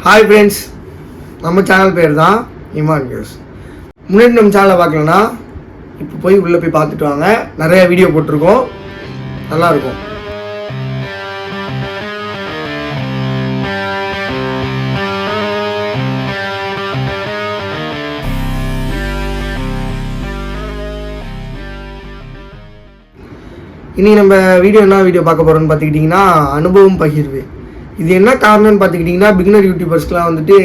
Hi friends, நம்ம channel பேர் தான் இமான் நியூஸ். முன்னாடி நம்ம சேனலை பார்க்கலன்னா இப்போ போய் உள்ளே போய் பார்த்துட்டு வாங்க. நிறைய வீடியோ போட்டிருக்கோம், நல்லாயிருக்கும். இன்றைக்கி நம்ம என்ன வீடியோ பார்க்க போகிறோன்னு பார்த்துக்கிட்டிங்கன்னா அனுபவம் பகிர்வு. இது என்ன காரணம்னு பார்த்துக்கிட்டிங்கன்னா பிகினர் யூடியூபர்ஸ்க்குலாம் வந்துட்டு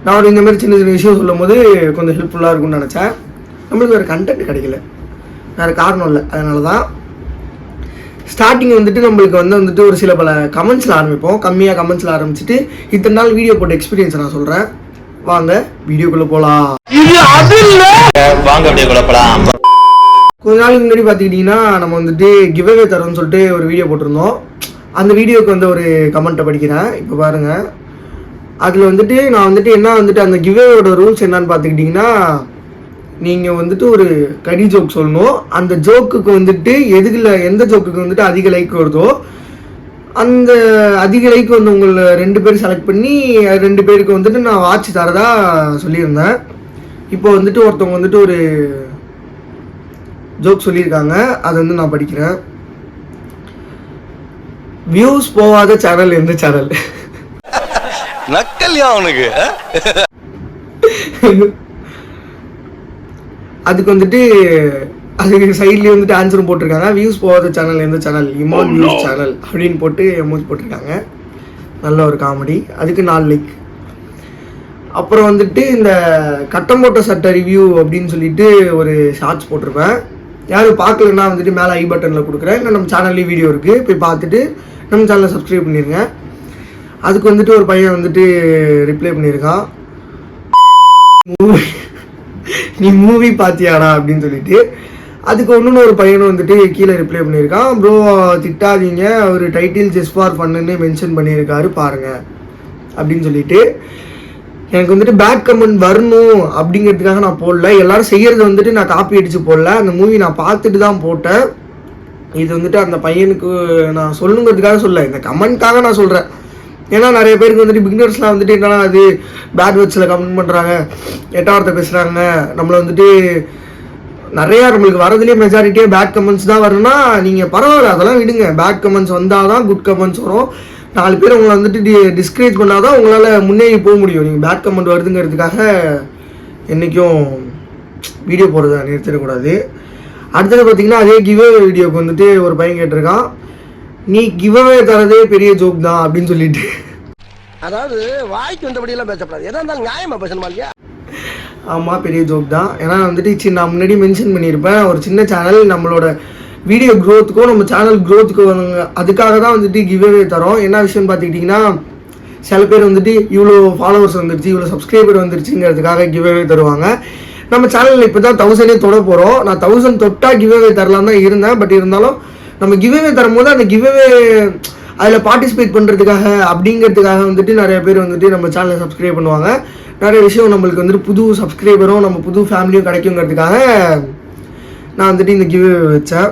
நான் ஒரு இந்த மாதிரி சின்ன சின்ன விஷயம் சொல்லும் போது கொஞ்சம் ஹெல்ப்ஃபுல்லாக இருக்கும்னு நினச்சேன். நம்மளுக்கு வேறு கண்டென்ட் கிடைக்கல, வேறு காரணம் இல்லை. அதனால தான் ஸ்டார்டிங் வந்துட்டு நம்மளுக்கு வந்துட்டு ஒரு சில பல கமெண்ட்ஸில் ஆரம்பிப்போம். கம்மியாக கமெண்ட்ஸில் ஆரம்பிச்சுட்டு இத்தனை நாள் வீடியோ போட்ட எக்ஸ்பீரியன்ஸை நான் சொல்கிறேன். வாங்க வீடியோக்குள்ளே போகலாம். கொஞ்ச நாளைக்கு முன்னாடி பார்த்துக்கிட்டிங்கன்னா நம்ம வந்துட்டு கிவ்அவே தரோம்னு சொல்லிட்டு ஒரு வீடியோ போட்டிருந்தோம். அந்த வீடியோக்கு வந்து ஒரு கமெண்ட்டை படிக்கிறேன். இப்போ பாருங்கள், அதில் வந்துட்டு நான் வந்துட்டு அந்த கிவ்அவேயோட ரூல்ஸ் என்னன்னு பார்த்துக்கிட்டிங்கன்னா, நீங்கள் வந்துட்டு ஒரு கடி ஜோக் சொல்லணும். அந்த ஜோக்குக்கு வந்துட்டு எந்த ஜோக்குக்கு வந்துட்டு அதிக லைக் வருதோ அந்த அதிக லைக் வந்து உங்களை 2 பேர் செலக்ட் பண்ணி 2 பேருக்கு வந்துட்டு நான் வாட்ச் தரதா சொல்லியிருந்தேன். இப்போ வந்துட்டு ஒருத்தவங்க வந்துட்டு ஒரு ஜோக் சொல்லியிருக்காங்க, அதை வந்து நான் படிக்கிறேன். வியூஸ் போகாத சேனல் எந்த சேனல்? நக்கல்யா அவனுக்கு. அதுக்கு வந்துட்டு அதுக்கு சைட்லேயே வந்துட்டு ஆன்சரும் போட்டிருக்காங்க. வியூஸ் போகாத சேனல் எந்த சேனல்? இமான் நியூஸ் சேனல் அப்படின்னு போட்டு எமோஜி போட்டிருக்காங்க. நல்ல ஒரு காமெடி. அதுக்கு 4 லைக். அப்புறம் வந்துட்டு இந்த கட்டம் போட்ட சட்டை ரிவ்யூ அப்படின்னு சொல்லிட்டு ஒரு ஷார்ட்ஸ் போட்டிருப்பேன். யாரும் பார்க்கலன்னா வந்துட்டு மேலே ஐ பட்டனில் கொடுக்குறேன். இல்லை நம்ம சேனல்லேயும் வீடியோ இருக்குது, போய் பார்த்துட்டு நம்ம சேனலை சப்ஸ்கிரைப் பண்ணிடுங்க. அதுக்கு வந்துட்டு ஒரு பையன் வந்துட்டு ரிப்ளை பண்ணியிருக்கான், நீ மூவி பார்த்தியாடா அப்படின்னு சொல்லிட்டு. அதுக்கு இன்னொன்று ஒரு பையனும் வந்துட்டு கீழே ரிப்ளை பண்ணியிருக்கான், ப்ரோ திட்டாதீங்க, அவர் டைட்டில் ஜஸ்ட் ஃபார் ஃபன்னு மென்ஷன் பண்ணியிருக்காரு பாருங்க அப்படின்னு சொல்லிட்டு. எனக்கு வந்துட்டு பேட் கமெண்ட் வரணும் அப்படிங்கிறதுக்காக நான் போடல. எல்லாரும் செய்கிறது வந்துட்டு நான் காப்பி அடித்து போடல. அந்த மூவி நான் பார்த்துட்டு தான் போட்டேன். இது வந்துட்டு அந்த பையனுக்கு நான் சொல்லணுங்கிறதுக்காக சொல்ல, இந்த கமெண்ட்காக நான் சொல்கிறேன். ஏன்னா நிறைய பேருக்கு வந்துட்டு பிகினர்ஸ்லாம் வந்துட்டு என்னன்னா அது பேட் வேர்ட்ஸில் கமெண்ட் பண்ணுறாங்க, எட்டாவரத்தை பேசுகிறாங்க. நம்மளை வந்துட்டு நிறையா நம்மளுக்கு வரதுலேயே மெஜாரிட்டியாக பேட் கமெண்ட்ஸ் தான் வரணும்னா நீங்கள் பரவாயில்ல, அதெல்லாம் விடுங்க. பேட் கமெண்ட்ஸ் வந்தால் தான் குட் கமெண்ட்ஸ் வரும். 4 பேர் உங்களை வந்துட்டு டிஸ்கரேஜ் பண்ணால் தான் உங்களால் முன்னேறி போக முடியும். நீங்கள் பேட் கமெண்ட் வருதுங்கிறதுக்காக என்றைக்கும் வீடியோ போடுறத நிறுத்திடக்கூடாது. அடுத்தது பார்த்தீங்கன்னா அதே கிவ்அவே வீடியோக்கு வந்துட்டு ஒரு பையன் கேட்டிருக்கான், நீ கிவ்அவே தரதே பெரிய ஜோக் தான் அப்படின்னு சொல்லிட்டு. அதாவது வாய்க்கு வந்தபடியெல்லாம் பேசப்படாது, எதா இருந்தாலும் நியாயமா பேசணுமா இல்லையா? ஆமாம், பெரிய ஜோக் தான். ஏன்னா வந்துட்டு நான் முன்னாடி மென்ஷன் பண்ணியிருப்பேன், ஒரு சின்ன சேனல் நம்மளோட வீடியோ க்ரோத்துக்கும் நம்ம சேனல் க்ரோத்துக்கும் அதுக்காக தான் வந்துட்டு கிவ்அவே தரோம். என்ன விஷயம்னு பார்த்துக்கிட்டிங்கன்னா, சில பேர் வந்துட்டு இவ்வளோ ஃபாலோவர்ஸ் வந்துருச்சு, இவ்வளோ சப்ஸ்கிரைபர் வந்துருச்சுங்கிறதுக்காக கிவ்அவே தருவாங்க. நம்ம சேனலில் இப்போ தான் 1000 தொட போகிறோம். நான் 1000 தொட்டால் கிவ்அவே தரலாம் தான் இருந்தேன். பட் இருந்தாலும் நம்ம கிவ்அவே தரும்போது அந்த கிவ்அவே அதில் பார்ட்டிசிபேட் பண்ணுறதுக்காக அப்படிங்கிறதுக்காக வந்துட்டு நிறைய பேர் வந்துட்டு நம்ம சேனலை சப்ஸ்கிரைப் பண்ணுவாங்க. நிறைய விஷயம் நம்மளுக்கு வந்துட்டு புது சப்ஸ்கிரைபரும் நம்ம புது ஃபேமிலியும் கிடைக்குங்கிறதுக்காக நான் வந்துட்டு இந்த கிவ்அவே வச்சேன்.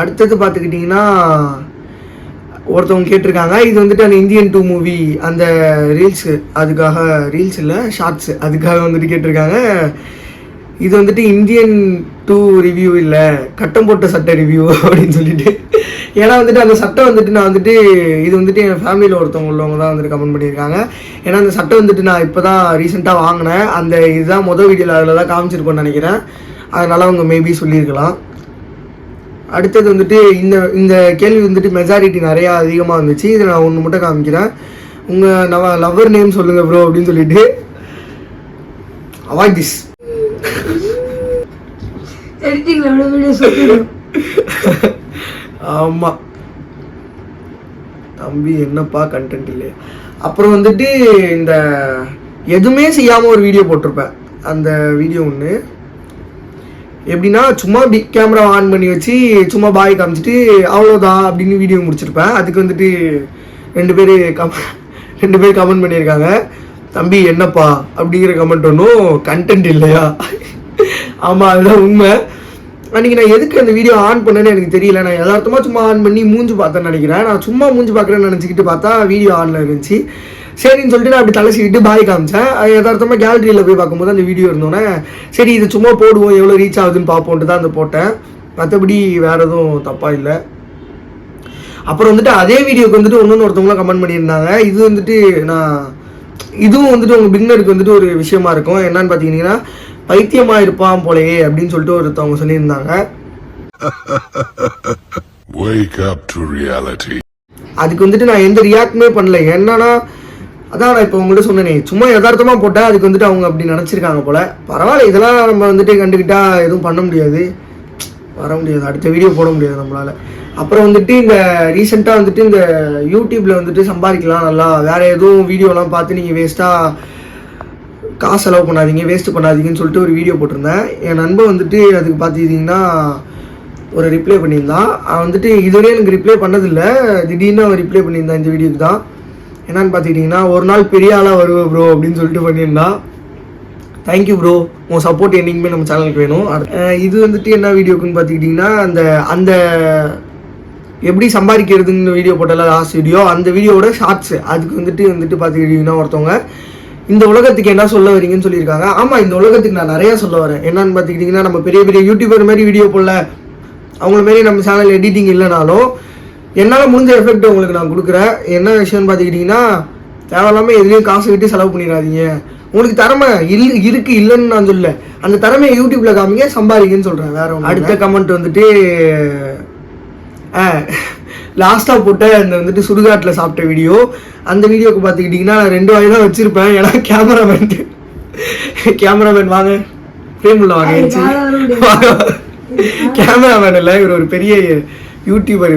அடுத்தது பார்த்துக்கிட்டிங்கன்னா ஒருத்தவங்க கேட்டிருக்காங்க, இது வந்துட்டு அந்த இந்தியன் 2 மூவி அந்த ரீல்ஸு, அதுக்காக ரீல்ஸ் இல்லை ஷார்ட்ஸு, அதுக்காக வந்துட்டு கேட்டிருக்காங்க. இது வந்துட்டு இந்தியன் 2 ரிவ்யூ இல்லை, கட்டம் போட்ட சட்டை ரிவ்யூ அப்படின்னு சொல்லிட்டு. ஏன்னா வந்துட்டு அந்த சட்டை வந்துட்டு நான் வந்துட்டு இது வந்துட்டு என் ஃபேமிலியில் ஒருத்தவங்க உள்ளவங்க தான் வந்துட்டு கமெண்ட் பண்ணியிருக்காங்க. ஏன்னா அந்த சட்டை வந்துட்டு நான் இப்போ தான் ரீசெண்டாக வாங்கினேன். அந்த இதுதான் மொதல் வீடியோவில் அதில் தான் காமிச்சிருக்கோன்னு நினைக்கிறேன். அதனால் அவங்க மேபி சொல்லியிருக்கலாம். அடுத்தது வந்துட்டு இந்த கேள்வி வந்துட்டு மெஜாரிட்டி நிறையா அதிகமாக இருந்துச்சு. இதில் நான் ஒன்று மட்டும் காமிக்கிறேன். உங்கள் லவ்வர் நேம் சொல்லுங்கள் ப்ரோ அப்படின்னு சொல்லிட்டு. Avoid this. ஆமாம் தம்பி, என்னப்பா கண்டென்ட் இல்லையா? அப்புறம் வந்துட்டு இந்த எதுவுமே செய்யாமல் ஒரு வீடியோ போட்டிருப்பேன். அந்த வீடியோ ஒன்று எப்படின்னா, சும்மா கேமரா ஆன் பண்ணி வச்சு சும்மா பாய் காமிச்சிட்டு அவ்வளோதான் அப்படின்னு வீடியோ முடிச்சிருப்பேன். அதுக்கு வந்துட்டு 2 பேர் கமெண்ட் பண்ணியிருக்காங்க, தம்பி என்னப்பா அப்படிங்கிற கமெண்ட் ஒன்றும் கண்டென்ட் இல்லையா? ஆமாம், அதுதான் உண்மை. அன்றைக்கி நான் எதுக்கு அந்த வீடியோ ஆன் பண்ணேன்னு எனக்கு தெரியல. நான் யதார்த்தமாக சும்மா ஆன் பண்ணி மூஞ்சி பார்த்தேன்னு நினைக்கிறேன். நான் சும்மா மூஞ்சி பார்க்குறேன்னு நினச்சிக்கிட்டு பார்த்தா வீடியோ ஆனில் இருந்துச்சு. சரின்னு சொல்லிட்டு நான் அப்படி தலை சீவிட்டு பாய் காமிச்சேன். யதார்த்தமாக கேலரியில் போய் பார்க்கும்போது அந்த வீடியோ இருந்தோன்னே சரி இது சும்மா போடுவோம் எவ்வளோ ரீச் ஆகுதுன்னு பார்ப்போன்ட்டு தான் அந்த போட்டேன். மற்றபடி வேறு எதுவும் தப்பாக இல்லை. அப்புறம் வந்துட்டு அதே வீடியோக்கு வந்துட்டு ஒருத்தவங்களாம் கமெண்ட் பண்ணியிருந்தாங்க. இது வந்துட்டு இதுவும் வந்துட்டு உங்கள் பிகினருக்கு வந்துட்டு ஒரு விஷயமா இருக்கும். என்னன்னு பார்த்தீங்கன்னா பைத்தியமாக இருப்பான் போலையே அப்படின்னு சொல்லிட்டு ஒருத்தவங்க சொல்லியிருந்தாங்க. Wake up to reality. அதுக்கு வந்துட்டு நான் எந்த ரியாக்டுமே பண்ணல. என்னன்னா அதான் நான் இப்போ உங்கள்கிட்ட சொன்னேனே, சும்மா யதார்த்தமாக போட்டேன். அதுக்கு வந்துட்டு அவங்க அப்படி நினச்சிருக்காங்க போல். பரவாயில்ல, இதெல்லாம் நம்ம வந்துட்டு கண்டுக்கிட்டா எதுவும் பண்ண முடியாது, வர முடியாது, அடுத்த வீடியோ போட முடியாது நம்மளால். அப்புறம் வந்துட்டு இந்த ரீசெண்டாக வந்துட்டு இந்த யூடியூப்பில் வந்துட்டு சம்பாதிக்கலாம் நல்லா, வேறு எதுவும் வீடியோலாம் பார்த்து நீங்கள் வேஸ்ட்டாக காசு செலவு பண்ணாதீங்க, வேஸ்ட்டு பண்ணாதீங்கன்னு சொல்லிட்டு ஒரு வீடியோ போட்டிருந்தேன். என் நண்பன் வந்துட்டு அதுக்கு பார்த்துக்கிட்டிங்கன்னா ஒரு ரிப்ளை பண்ணியிருந்தான். அவன் வந்துட்டு இதுவரையும் எனக்கு ரிப்ளை பண்ணதில்லை, திடீர்னு அவன் ரிப்ளை பண்ணியிருந்தான் இந்த வீடியோக்கு தான். என்னன்னு பார்த்துக்கிட்டிங்கன்னா ஒரு நாள் பெரிய ஆளாக வருவேன் ப்ரோ அப்படின்னு சொல்லிட்டு பண்ணியிருந்தான். தேங்க்யூ ப்ரோ, உன் சப்போர்ட் என்றைக்குமே நம்ம சேனலுக்கு வேணும். இது வந்துட்டு என்ன வீடியோக்குன்னு பார்த்துக்கிட்டிங்கன்னா அந்த எப்படி சம்பாதிக்கிறதுன்னு வீடியோ போட்டால லாஸ்ட் வீடியோ, அந்த வீடியோவோட ஷார்ட்ஸு. அதுக்கு வந்துட்டு பார்த்துக்கிட்டிங்கன்னா ஒருத்தவங்க இந்த உலகத்துக்கு என்ன சொல்ல வரீங்கன்னு சொல்லியிருக்காங்க. ஆமாம், இந்த உலகத்துக்கு நான் நிறையா சொல்ல வரேன். என்னன்னு பார்த்துக்கிட்டிங்கன்னா நம்ம பெரிய பெரிய யூடியூபர் மாதிரி வீடியோ போடல, அவங்கள மாரி நம்ம சேனல் எடிட்டிங் இல்லைனாலும் என்னால் முடிஞ்ச எஃபெக்ட் உங்களுக்கு நான் கொடுக்குறேன். என்ன விஷயம்னு பார்த்துக்கிட்டிங்கன்னா தேவையில்லாமல் எதுலேயும் காசு விட்டு செலவு பண்ணிடாதீங்க. உங்களுக்கு திறமை இருக்கு இல்லைன்னு நான் சொல்ல, அந்த திறமையை யூடியூப்பில் காமிங்க, சம்பாதிங்கன்னு சொல்கிறேன், வேற ஒன்று. அடுத்த கமெண்ட் வந்துட்டு லாஸ்ட்டாக போட்ட அந்த வந்துட்டு சுடுகாட்டில் சாப்பிட்ட வீடியோ. அந்த வீடியோக்கு பார்த்துக்கிட்டிங்கன்னா நான் 2 வாய் தான் வச்சுருப்பேன். ஏன்னா கேமராமேன் வாங்க ஃப்ரேம் உள்ள வாங்க. கேமராமேன் இல்லை, இவர் ஒரு பெரிய யூடியூபர்.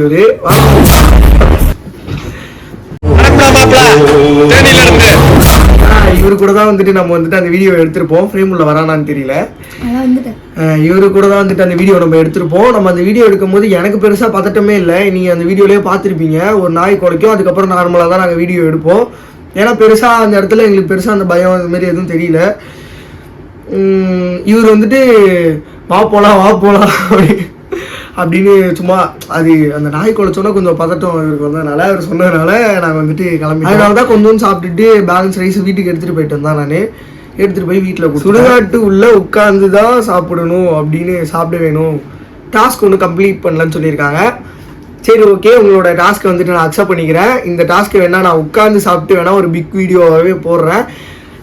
இவரு கூட தான் வந்துட்டு நம்ம வந்துட்டு அந்த வீடியோ எடுத்திருப்போம். ஃப்ரேம் உள்ள வரானான்னு தெரியல. இவரு கூட தான் வந்துட்டு அந்த வீடியோ நம்ம எடுத்திருப்போம். நம்ம அந்த வீடியோ எடுக்கும் போது எனக்கு பெருசாக பதட்டமே இல்லை. நீங்கள் அந்த வீடியோலேயே பார்த்துருப்பீங்க, ஒரு நாய் குலைக்கும், அதுக்கப்புறம் நார்மலாக தான் நாங்கள் வீடியோ எடுப்போம். ஏன்னா பெருசாக அந்த இடத்துல எங்களுக்கு பெருசாக அந்த பயம் அந்த மாதிரி எதுவும் தெரியல. இவர் வந்துட்டு வா போலாம் அப்படின்னு சும்மா அது அந்த நாய் குலைச்சோன்னா கொஞ்சம் பதட்டம் இவருக்கு வந்ததுனால, அவர் சொன்னதுனால நாங்கள் வந்துட்டு கிளம்பி, அதனால தான் கொஞ்சம் சாப்பிட்டுட்டு பேலன்ஸ் ரைஸ் வீட்டுக்கு எடுத்துகிட்டு போயிட்டு வந்தேன். நான் எடுத்துகிட்டு போய் வீட்டில் சுடுகாட்டு உள்ளே உட்காந்து தான் சாப்பிடணும் அப்படின்னு சாப்பிட வேணும், டாஸ்க் ஒன்று கம்ப்ளீட் பண்ணலன்னு சொல்லியிருக்காங்க. சரி ஓகே, உங்களோட டாஸ்க்கை வந்துட்டு நான் அக்செப்ட் பண்ணிக்கிறேன். இந்த டாஸ்க்கை வேணால் நான் உட்காந்து சாப்பிட்டு வேணால் ஒரு பிக் வீடியோவாகவே போடுறேன்.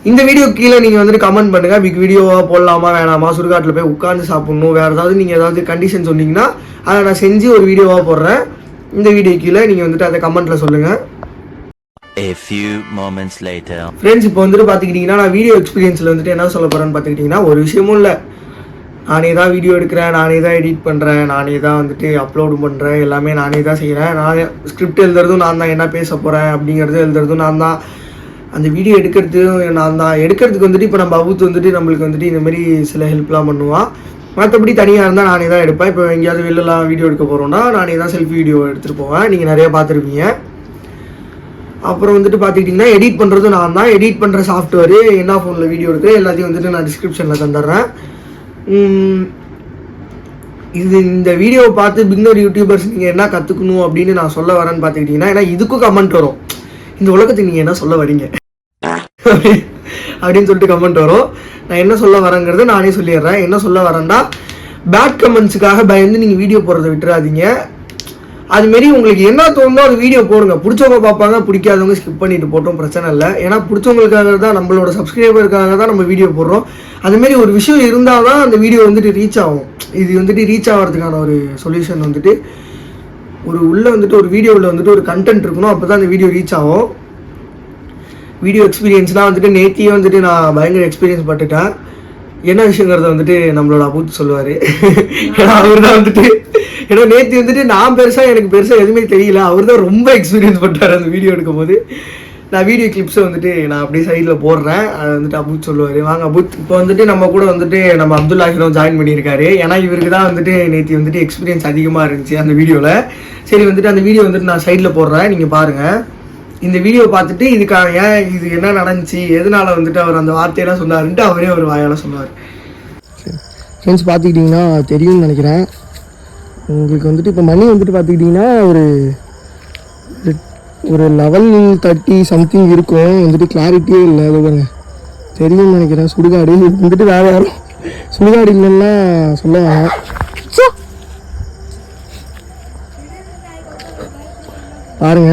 இந்த வீடியோ கீழே நீங்கள் வந்துட்டு கமெண்ட் பண்ணுங்கள், பிக் வீடியோவாக போடலாமா வேணாமா, சுடுகாட்டில் போய் உட்காந்து சாப்பிட்ணும், வேறு ஏதாவது நீங்கள் ஏதாவது கண்டிஷன் சொன்னீங்கன்னா அதை நான் செஞ்சு ஒரு வீடியோவாக போடுறேன். இந்த வீடியோ கீழே நீங்கள் வந்துட்டு அதை கமெண்ட்டில் சொல்லுங்கள். A few moments later. Friends, இப்போ வந்துட்டு பார்த்துக்கிட்டிங்கன்னா நான் வீடியோ எக்ஸ்பீரியன்ஸில் வந்துட்டு என்ன சொல்ல போகிறேன்னு பார்த்துக்கிட்டிங்கன்னா ஒரு விஷயமும் இல்லை. நானே தான் வீடியோ எடுக்கிறேன், நானே தான் எடிட் பண்ணுறேன், நானே தான் வந்துட்டு அப்லோடு பண்ணுறேன், எல்லாமே நானே தான் செய்கிறேன். நானே ஸ்கிரிப்ட் எழுதுறதும் நான் தான், என்ன பேச போகிறேன் அப்படிங்கிறது எழுதுறதும் நான் தான், அந்த வீடியோ எடுக்கிறதும் நான் தான். எடுக்கிறதுக்கு வந்துட்டு இப்போ நம்ம அவுத்து வந்துட்டு நம்மளுக்கு வந்துட்டு இந்தமாரி சில ஹெல்ப்லாம் பண்ணுவான். மற்றபடி தனியாக இருந்தால் நானே தான் எடுப்பேன். இப்போ எங்கேயாவது வெளிலலாம் வீடியோ எடுக்க போகிறோன்னா நானே தான் செல்ஃபி வீடியோ எடுத்துகிட்டு போவேன். நீங்கள் நிறையா பார்த்துருப்பீங்க. அப்புறம் வந்துட்டு பார்த்துக்கிட்டிங்கன்னா எடிட் பண்ணுறதும் நான் தான். எடிட் பண்ணுற சாஃப்ட்வேரு என்ன ஃபோனில் வீடியோ எடுக்கிறேன் எல்லாத்தையும் வந்துட்டு நான் டிஸ்கிரிப்ஷனில் தந்துடுறேன். இந்த வீடியோவை பார்த்து பிகினர் யூடியூபர்ஸ் நீங்கள் என்ன கற்றுக்கணும் அப்படின்னு நான் சொல்ல வரேன்னு பார்த்துக்கிட்டிங்கன்னா, ஏன்னா இதுக்கும் கமெண்ட் வரும், இந்த உலகத்துக்கு நீங்கள் என்ன சொல்ல வரீங்க அப்படின்னு சொல்லிட்டு கமெண்ட் வரும். நான் என்ன சொல்ல வரேங்கிறது நானே சொல்லிடுறேன். என்ன சொல்ல வரேன்னா, பேட் கமெண்ட்ஸுக்காக பயந்து நீங்கள் வீடியோ போடுறதை விட்டுறாதீங்க. அதுமாரி உங்களுக்கு என்ன தோணுதோ அது வீடியோ போடுங்க. பிடிச்சவங்க பார்ப்பாங்க, பிடிக்காதவங்க ஸ்கிப் பண்ணிட்டு போட்டோம், பிரச்சனை இல்லை. ஏன்னா பிடிச்சவங்களுக்காக தான், நம்மளோட சப்ஸ்கிரைபருக்காக தான் நம்ம வீடியோ போடுறோம். அதுமாரி ஒரு விஷயம் இருந்தால் தான் அந்த வீடியோ வந்துட்டு ரீச் ஆகும். இது வந்துட்டு ரீச் ஆகிறதுக்கான ஒரு சொல்யூஷன் வந்துட்டு உள்ளே வந்துட்டு ஒரு வீடியோவில் வந்துட்டு ஒரு கண்டென்ட் இருக்கணும், அப்போ தான் அந்த வீடியோ ரீச் ஆகும். வீடியோ எக்ஸ்பீரியன்ஸ்லாம் வந்துட்டு நேத்தியே வந்துட்டு நான் பயங்கர எக்ஸ்பீரியன்ஸ் பட்டுட்டேன். என்ன விஷயங்கிறத வந்துட்டு நம்மளோட அபூத் சொல்லுவார். ஏன்னா அவர் தான் வந்துட்டு, ஏன்னா நேற்று வந்துட்டு நான் எனக்கு பெருசாக எதுவுமே தெரியல, அவர் தான் ரொம்ப எக்ஸ்பீரியன்ஸ் பண்ணிட்டார் அந்த வீடியோ எடுக்கும் போது. நான் வீடியோ கிளிப்ஸை வந்துட்டு நான் அப்படியே சைடில் போடுறேன், அதை வந்துட்டு அபூத் சொல்லுவார். வாங்க அபூத். இப்போ வந்துட்டு நம்ம கூட வந்துட்டு நம்ம அப்துல்லா ஹீரோ ஜாயின் பண்ணியிருக்காரு. ஏன்னா இவருக்கு தான் வந்துட்டு நேற்று வந்துட்டு எக்ஸ்பீரியன்ஸ் அதிகமாக இருந்துச்சு அந்த வீடியோவில். சரி வந்துட்டு அந்த வீடியோ வந்துட்டு நான் சைடில் போடுறேன், நீங்கள் பாருங்கள். இந்த வீடியோ பார்த்துட்டு இதுக்காக ஏன் இது என்ன நடந்துச்சு, எதனால வந்துட்டு அவர் அந்த வார்த்தையெல்லாம் சொன்னாருன்ட்டு அவரே ஒரு வாயால் சொல்லுவார். சரி ஃப்ரெண்ட்ஸ், பார்த்துக்கிட்டிங்கன்னா தெரியும்னு நினைக்கிறேன் உங்களுக்கு வந்துட்டு. இப்போ மணி வந்துட்டு பார்த்துக்கிட்டிங்கன்னா ஒரு ஒரு 11:30 சம்திங் இருக்கும். வந்துட்டு கிளாரிட்டியே இல்லை. அது பாருங்க தெரியும்னு நினைக்கிறேன். சுடுகாடு வந்துட்டு வேறு யாரும் சுடுகாடு இல்லைன்னா சொல்லுவாங்க. பாருங்க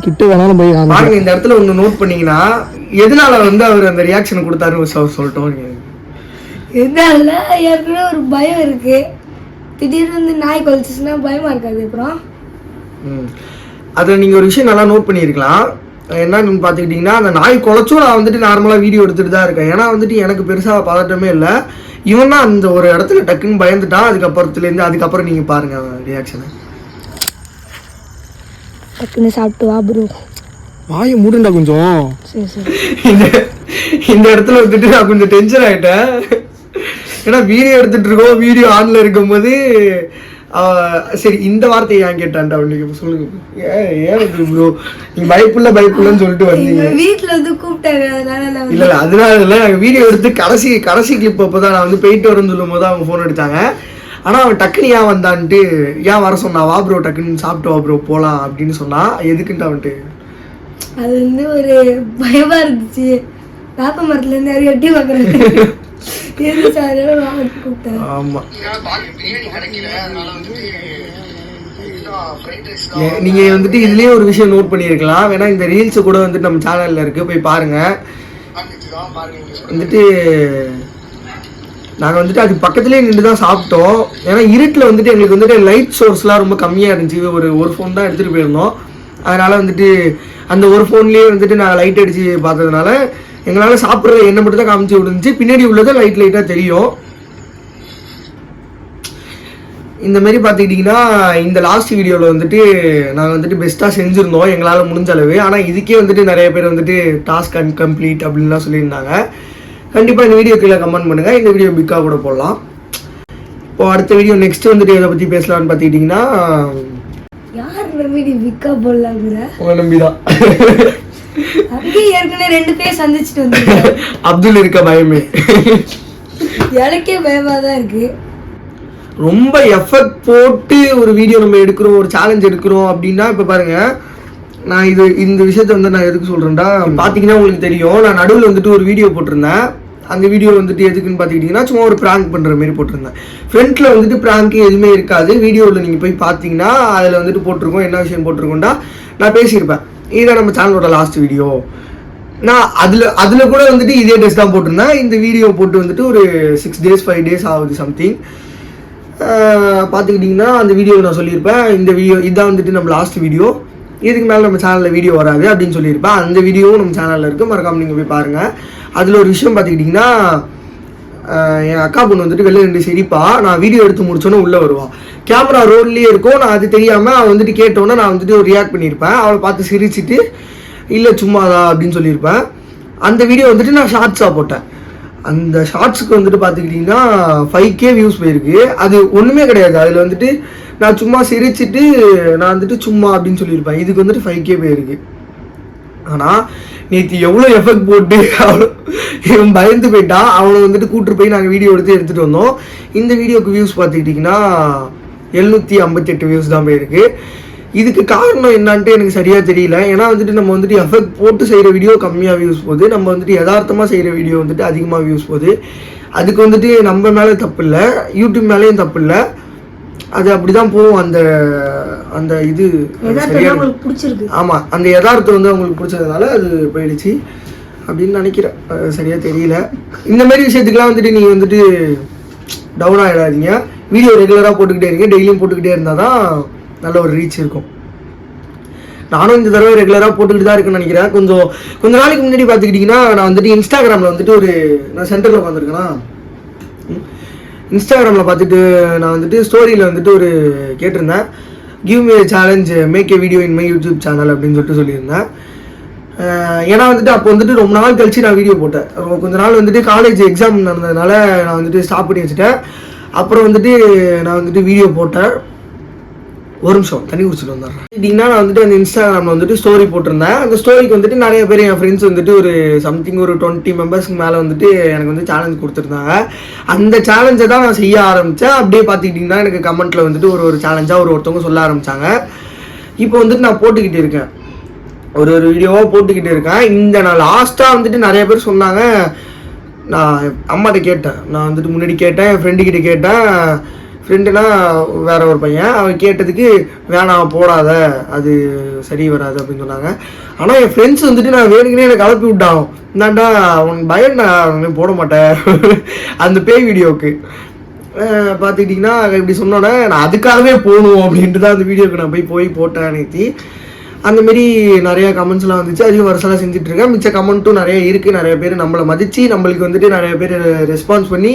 கிட்ட வேணாலும் போய் பாருங்க. இந்த இடத்துல ஒன்று நோட் பண்ணீங்கன்னா எதனால வந்து அவர் அந்த ரியாக்ஷன் கொடுத்தாருன்னு சொல்லிட்டோம். எதனால ஏற்கனவே ஒரு பயம் இருக்கு. திடீர்னு வந்து நாய் கொலைச்சிச்சுன்னா பயமா இருக்காது. அப்புறம் அதில் நீங்கள் ஒரு விஷயம் நல்லா நோட் பண்ணியிருக்கலாம். என்னன்னு பார்த்துக்கிட்டிங்கன்னா அந்த நாய் குலைச்சும் நான் வந்துட்டு நார்மலாக வீடியோ எடுத்துகிட்டு தான் இருக்கேன். ஏன்னா வந்துட்டு எனக்கு பெருசாக பதட்டமே இல்லை. இவன் தான் அந்த ஒரு இடத்துல டக்குன்னு பயந்துட்டான். அதுக்கப்புறம் நீங்கள் பாருங்கள் ரியாக்ஷனை. டக்குன்னு சாப்பிட்டு வா ப்ரோ. வாயை மூடுண்டா கொஞ்சம். சரி சரி. இந்த இடத்துல வந்துட்டு நான் கொஞ்சம் டென்ஷன் ஆகிட்டேன். ஏன்னா வீடியோ எடுத்துகிட்டு இருக்கோம். வீடியோ ஆனில் இருக்கும்போது சரி இந்த வார்த்தையை ஏன் கேட்டான்டா அவனுக்கு சொல்லுங்க. ஏன் ப்ரோ நீங்க பயப்புள்ளன்னு சொல்லிட்டு வந்தீங்க. வீட்டுல வந்து கூப்பிட்டாங்க. இல்ல அதனால இல்லை. நாங்கள் வீடியோ எடுத்து கடைசி கிளிப் அப்போதான் நான் வந்து போயிட்டு வரேன்னு சொல்லும் போது அவங்க ஃபோன் எடுத்தாங்க. ஆனால் அவன் டக்குன்னு ஏன் வந்தான்ட்டு ஏன் வர சொன்னா. வா ப்ரோ டக்குன்னு சாப்பிட்டு வா ப்ரோ போகலாம் அப்படின்னு சொன்னா. எதுக்குன்ட்டு அவன்ட்டு அது வந்து ஒரு பயமா இருந்துச்சு. வேப்ப மரத்துல இருந்து யாரும் எட்டி பார்க்குறாங்க. ஆமா நீங்க வந்துட்டு இதுலயே ஒரு விஷயம் நோட் பண்ணிருக்கலாம். வேணா இந்த ரீல்ஸ் கூட வந்துட்டு நம்ம சேனல்ல இருக்கு, போய் பாருங்க. வந்துட்டு நாங்கள் வந்துட்டு அது பக்கத்துலேயே நின்று தான் சாப்பிட்டோம். ஏன்னா இருட்டில் வந்துட்டு எங்களுக்கு வந்துட்டு லைட் சோர்ஸ்லாம் ரொம்ப கம்மியாக இருந்துச்சு. ஒரு ஃபோன் தான் எடுத்துகிட்டு போயிருந்தோம். அதனால் வந்துட்டு அந்த ஒரு ஃபோன்லேயே வந்துட்டு நான் லைட் அடித்து பார்த்ததுனால எங்களால் சாப்பிட்றது என்ன மட்டும் தான் காமிச்சு விடுந்துச்சு. பின்னாடி உள்ளதை லைட்டாக தெரியும். இந்த மாதிரி பார்த்துக்கிட்டிங்கன்னா இந்த லாஸ்ட் வீடியோவில் வந்துட்டு நாங்கள் வந்துட்டு பெஸ்ட்டாக செஞ்சுருந்தோம் எங்களால் முடிஞ்ச அளவு. ஆனால் இதுக்கே வந்துட்டு நிறைய பேர் வந்துட்டு டாஸ்க் அன்கம்ப்ளீட் அப்படின்லாம் சொல்லியிருந்தாங்க. கண்டிப்பாக இந்த வீடியோ கீழே கமெண்ட் பண்ணுங்கள். இந்த வீடியோ பிக்காக கூட போடலாம். இப்போ அடுத்த வீடியோ நெக்ஸ்ட் வந்துட்டு எதை பற்றி பேசலாம்னு பார்த்துக்கிட்டிங்கன்னா உங்களை நம்பி தான். அப்துல் இருக்க பயமே எனக்கே பயமா தான் இருக்கு. ரொம்ப எஃபர்ட் போட்டு ஒரு வீடியோ நம்ம எடுக்கிறோம், ஒரு சேலஞ்ச் எடுக்கிறோம் அப்படின்னா இப்போ பாருங்க, நான் இந்த விஷயத்த வந்து நான் எதுக்கு சொல்றேன்டா பார்த்தீங்கன்னா உங்களுக்கு தெரியும். நான் நடுவில் வந்துட்டு ஒரு வீடியோ போட்டிருந்தேன். அந்த வீடியோ வந்துட்டு எதுக்குன்னு பார்த்துக்கிட்டிங்கன்னா சும்மா ஒரு ப்ராங்க் பண்ணுற மாதிரி போட்டிருந்தேன். ஃப்ரண்ட்டில் வந்துட்டு ப்ராங்க் எதுவுமே இருக்காது. வீடியோவில் நீங்கள் போய் பார்த்தீங்கன்னா அதில் வந்துட்டு போட்டிருக்கோம். என்ன விஷயம் போட்டிருக்கோண்டா நான் பேசியிருப்பேன். இதுதான் நம்ம சேனலோட லாஸ்ட் வீடியோ. நான் அதில் கூட வந்துட்டு இதே டேஸ் தான் போட்டிருந்தேன். இந்த வீடியோ போட்டு வந்துட்டு ஒரு 6 days 5 days ஆகுது சம்திங். பார்த்துக்கிட்டிங்கன்னா அந்த வீடியோவில் நான் சொல்லியிருப்பேன், இந்த வீடியோ இதுதான் வந்துட்டு நம்ம லாஸ்ட் வீடியோ, இதுக்கு மேலே நம்ம சேனலில் வீடியோ வராது அப்படின்னு சொல்லியிருப்பேன். அந்த வீடியோவும் நம்ம சேனலில் இருக்குது, மறக்காமல் நீங்கள் போய் பாருங்கள். அதில் ஒரு விஷயம் பார்த்துக்கிட்டிங்கன்னா என் அக்கா பொண்ணு வந்துட்டு வெளில 2 சிரிப்பா. நான் வீடியோ எடுத்து முடிச்சோன்னே உள்ளே வருவாள். கேமரா ரோட்லேயே இருக்கும். நான் அது தெரியாமல் அவள் வந்துட்டு கேட்டோன்னே நான் வந்துட்டு ஒரு ரியாக்ட் பண்ணியிருப்பேன். அவளை பார்த்து சிரிச்சிட்டு இல்லை சும்மாதா அப்படின்னு சொல்லியிருப்பேன். அந்த வீடியோ வந்துட்டு நான் ஷார்ட்ஸாக போட்டேன். அந்த ஷார்ட்ஸுக்கு வந்துட்டு பார்த்துக்கிட்டிங்கன்னா 5K வியூஸ் போயிருக்கு. அது ஒன்றுமே கிடையாது. அதில் வந்துட்டு நான் சும்மா சிரிச்சிட்டு நான் வந்துட்டு சும்மா அப்படின்னு சொல்லியிருப்பேன். இதுக்கு வந்துட்டு 5K போயிருக்கு. ஆனால் நேற்று எவ்வளோ எஃபெக்ட் போட்டு இவன் பயந்து போயிட்டான். அவனை வந்துட்டு கூப்பிட்டு போய் நாங்கள் வீடியோ எடுத்துகிட்டு வந்தோம். இந்த வீடியோக்கு வியூஸ் பார்த்துக்கிட்டிங்கன்னா 758 வியூஸ் தான் போயிருக்கு. இதுக்கு காரணம் என்னான்ட்டு எனக்கு சரியாக தெரியல. ஏன்னா வந்துட்டு நம்ம வந்துட்டு எஃபெக்ட் போட்டு செய்கிற வீடியோ கம்மியாக வியூஸ் போகுது, நம்ம வந்துட்டு யதார்த்தமாக செய்கிற வீடியோ வந்துட்டு அதிகமாக வியூஸ் போகுது. அதுக்கு வந்துட்டு நம்ம மேலே தப்பு இல்லை, யூடியூப் மேலேயும் தப்பு இல்லை. அது அப்படி தான் போகும். அந்த இது பிடிச்சிருக்கு. ஆமாம், அந்த யதார்த்தம் வந்து அவங்களுக்கு பிடிச்சதுனால அது போயிடுச்சு அப்படின்னு நினைக்கிறேன். சரியாக தெரியல. இந்த மாதிரி விஷயத்துக்கெலாம் வந்துட்டு நீங்கள் வந்துட்டு டவுன் ஆகிடாதீங்க. வீடியோ ரெகுலராக போட்டுக்கிட்டே இருங்க. டெய்லியும் போட்டுக்கிட்டே இருந்தால் தான் நல்ல ஒரு ரீச் இருக்கும். நானும் இந்த தடவை ரெகுலராக போட்டுக்கிட்டு தான் இருக்குன்னு நினைக்கிறேன். கொஞ்ச நாளைக்கு முன்னாடி பார்த்துக்கிட்டிங்கன்னா நான் வந்துட்டு இன்ஸ்டாகிராமில் வந்துட்டு நான் சென்டரில் உட்காந்துருக்கேன்னா இன்ஸ்டாகிராமில் பார்த்துட்டு நான் வந்துட்டு ஸ்டோரியில் வந்துட்டு கேட்டிருந்தேன், give me challenge make a video in my YouTube channel அப்படின்னு சொல்லியிருந்தேன். ஏன்னா வந்துட்டு அப்போ வந்துட்டு ரொம்ப நாள் கழிச்சு நான் வீடியோ போட்டேன். கொஞ்ச நாள் வந்துட்டு காலேஜ் எக்ஸாம் நடந்ததுனால நான் வந்துட்டு ஸ்டாப் பண்ணி வச்சுட்டேன். அப்புறம் வந்துட்டு நான் வந்துட்டு வீடியோ போட்டேன். ஒரு நிமிஷம் தண்ணி குடிச்சிட்டு வந்துடுறேன். அப்படின்னா நான் வந்துட்டு அந்த இன்ஸ்டாகிராமில் வந்துட்டு ஸ்டோரி போட்டிருந்தேன். அந்த ஸ்டோரிக்கு வந்துட்டு நிறைய பேர் என் ஃப்ரெண்ட்ஸ் வந்துட்டு ஒரு 20 மெம்பர்ஸ்க்கு மேலே வந்துட்டு எனக்கு வந்து சேலஞ்ச் கொடுத்துருந்தாங்க. அந்த சேலஞ்சை தான் நான் செய்ய ஆரம்பித்தேன். அப்படியே பார்த்துக்கிட்டிங்கன்னா எனக்கு கமெண்ட்டில் வந்துட்டு ஒரு சேலஞ்சாக ஒருத்தவங்க சொல்ல ஆரம்பித்தாங்க. இப்போ வந்துட்டு நான் போட்டுக்கிட்டு இருக்கேன், ஒரு வீடியோவாக போட்டுக்கிட்டு இருக்கேன். நான் லாஸ்ட்டாக வந்துட்டு நிறைய பேர் சொன்னாங்க, நான் அம்மாட்ட கேட்டேன், நான் வந்துட்டு முன்னாடி கேட்டேன், என் ஃப்ரெண்டுக்கிட்ட கேட்டேன். ஃப்ரெண்டுனா வேற ஒரு பையன், அவன் கேட்டதுக்கு வேணாம் போடாத, அது சரி வராது அப்படின்னு சொன்னாங்க. ஆனால் என் ஃப்ரெண்ட்ஸ் வந்துட்டு நான் வேணுங்கன்னே எனக்கு கலப்பி விட்டான், இந்தாண்டா அவன் பயம், நான் போட மாட்டேன் அந்த பேய் வீடியோவுக்கு. பார்த்துக்கிட்டிங்கன்னா இப்படி சொன்னோன்னே நான் அதுக்காகவே போகணும் அப்படின்ட்டு தான் அந்த வீடியோவுக்கு நான் போய் போட்டேன் நேற்று. அந்தமாரி நிறையா கமெண்ட்ஸ்லாம் வந்துச்சு, அதையும் வருஷம்லாம் செஞ்சுட்ருக்கேன். மிச்ச கமெண்ட்டும் நிறைய இருக்குது. நிறைய பேர் நம்மளை மதித்து நம்மளுக்கு வந்துட்டு நிறைய பேர் ரெஸ்பான்ஸ் பண்ணி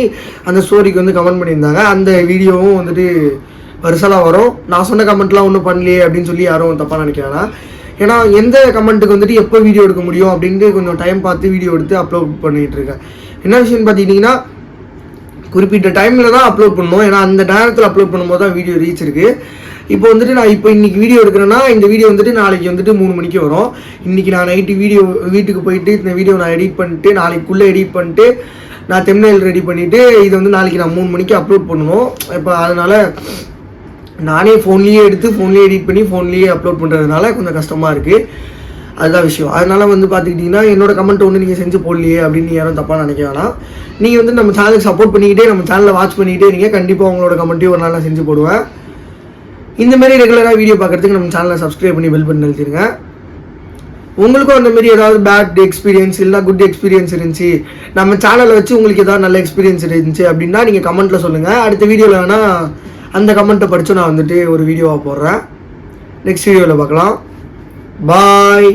அந்த ஸ்டோரிக்கு வந்து கமெண்ட் பண்ணியிருந்தாங்க. அந்த வீடியோவும் வந்துட்டு வருஷம்லாம் வரும். நான் சொன்ன கமெண்ட்லாம் ஒன்றும் பண்ணலையே அப்படின்னு சொல்லி யாரும் தப்பாக நினைக்கிறானா. ஏன்னா எந்த கமெண்ட்டுக்கு வந்துட்டு எப்போ வீடியோ எடுக்க முடியும் அப்படின்ட்டு கொஞ்சம் டைம் பார்த்து வீடியோ எடுத்து அப்லோட் பண்ணிகிட்டு இருக்கேன். என்ன விஷயம்னு பார்த்துக்கிட்டிங்கன்னா, குறிப்பிட்ட டைமில் தான் அப்லோட் பண்ணணும். ஏன்னா அந்த நேரத்தில் அப்லோட் பண்ணும்போது தான் வீடியோ ரீச் இருக்குது. இப்போ வந்துட்டு நான் இன்றைக்கி வீடியோ எடுக்கிறேன்னா இந்த வீடியோ வந்துட்டு நாளைக்கு வந்துட்டு 3 மணிக்கு வரும். இன்றைக்கி நான் நைட்டு வீட்டுக்கு போயிட்டு இந்த வீடியோ நான் எடிட் பண்ணிட்டு நாளைக்குள்ளே எடிட் பண்ணிட்டு நான் தெம்ப்நெயில் ரெடி பண்ணிவிட்டு இதை வந்து நாளைக்கு நான் 3 மணிக்கு அப்லோட் பண்ணணும். இப்போ அதனால் நானே ஃபோன்லேயே எடுத்து ஃபோன்லேயே எடிட் பண்ணி ஃபோன்லேயே அப்லோட் பண்ணுறதுனால கொஞ்சம் கஷ்டமாக இருக்குது. அதுதான் விஷயம். அதனால் வந்து பார்த்துக்கிட்டிங்கன்னா என்னோடய கமெண்ட் ஒன்று நீங்கள் செஞ்சு போடலையே அப்படின்னு யாரும் தப்பாக நினைக்க வேணாம். நீங்கள் வந்து நம்ம சேனலுக்கு சப்போர்ட் பண்ணிக்கிட்டே நம்ம சேனலில் வாட்ச் பண்ணிக்கிட்டே இருங்க. கண்டிப்பாக உங்களோட கமெண்ட்டையும் ஒரு நாள் நான் செஞ்சு போடுவேன். இந்தமாரி ரெகுலராக வீடியோ பார்க்குறதுக்கு நம்ம சேனலை சப்ஸ்கிரைப் பண்ணி பெல் பட்டன் அழுத்திடுங்க. உங்களுக்கும் அந்தமாரி ஏதாவது பேட் எக்ஸ்பீரியன்ஸ் இல்லைனா குட் எக்ஸ்பீரியன்ஸ் இருந்துச்சு, நம்ம சேனலை வச்சு உங்களுக்கு ஏதாவது நல்ல எக்ஸ்பீரியன்ஸ் இருந்துச்சு அப்படின்னா நீங்கள் கமெண்ட்டில் சொல்லுங்கள். அடுத்த வீடியோவில் வேணால் அந்த கமெண்ட்டை படித்து நான் வந்துட்டு ஒரு வீடியோவாக போடுறேன். நெக்ஸ்ட் வீடியோவில் பார்க்கலாம். பாய்.